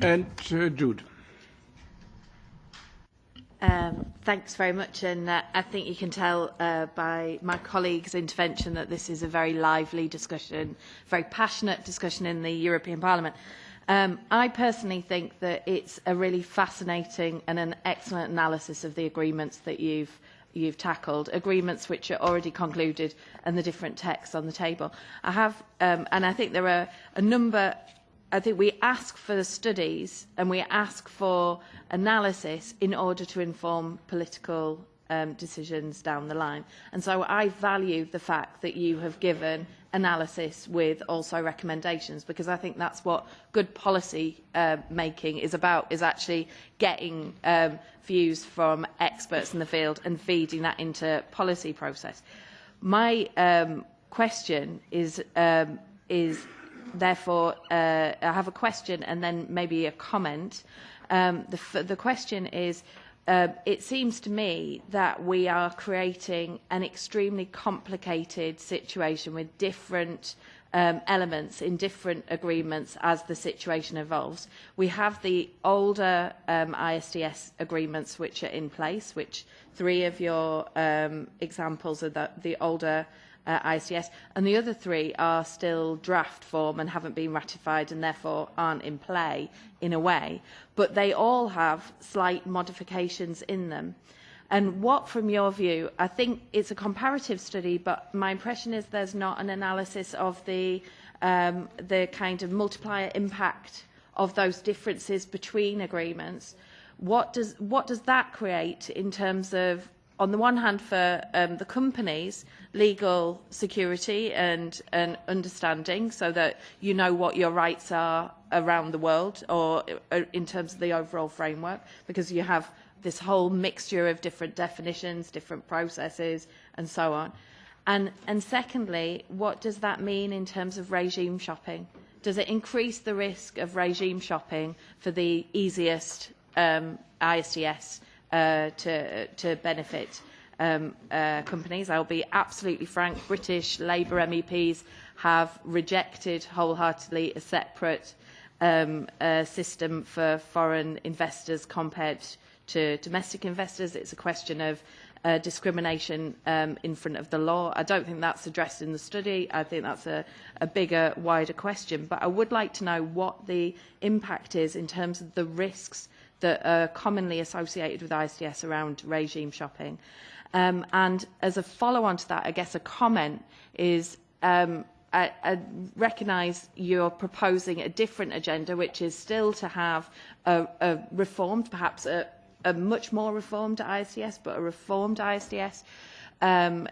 And Jude. Thanks very much, and I think you can tell by my colleague's intervention that this is a very lively discussion, very passionate discussion in the European Parliament. I personally think that it's a really fascinating and an excellent analysis of the agreements that you've tackled, agreements which are already concluded and the different texts on the table. I have, and I think there are a number. I think we ask for the studies and we ask for analysis in order to inform political decisions down the line. And so I value the fact that you have given analysis with also recommendations, because I think that's what good policy making is about, is actually getting views from experts in the field and feeding that into policy process. My question is therefore, I have a question and then maybe a comment. The question is, it seems to me that we are creating an extremely complicated situation with different elements in different agreements as the situation evolves. We have the older ISDS agreements which are in place, which 3 of your examples are the older ISDS, and the other 3 are still draft form and haven't been ratified and therefore aren't in play in a way, but they all have slight modifications in them. And what, from your view, I think it's a comparative study, but my impression is there's not an analysis of the kind of multiplier impact of those differences between agreements. What does that create in terms of, on the one hand, for the companies, legal security and understanding, so that you know what your rights are around the world, or in terms of the overall framework, because you have this whole mixture of different definitions, different processes, and so on. And secondly, what does that mean in terms of regime shopping? Does it increase the risk of regime shopping for the easiest ISDS to benefit companies? I'll be absolutely frank, British Labour MEPs have rejected wholeheartedly a separate system for foreign investors compared to domestic investors. It's a question of discrimination in front of the law. I don't think that's addressed in the study. I think that's a bigger, wider question. But I would like to know what the impact is in terms of the risks that are commonly associated with ISDS around regime shopping. And as a follow-on to that, I guess a comment is, I recognise you're proposing a different agenda, which is still to have a reformed, perhaps a much more reformed ISDS, but a reformed ISDS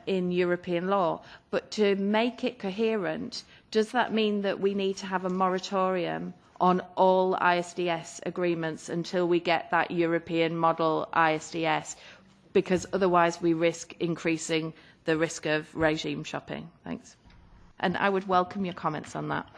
in European law. But to make it coherent, does that mean that we need to have a moratorium on all ISDS agreements until we get that European model ISDS, because otherwise we risk increasing the risk of regime shopping? Thanks. And I would welcome your comments on that.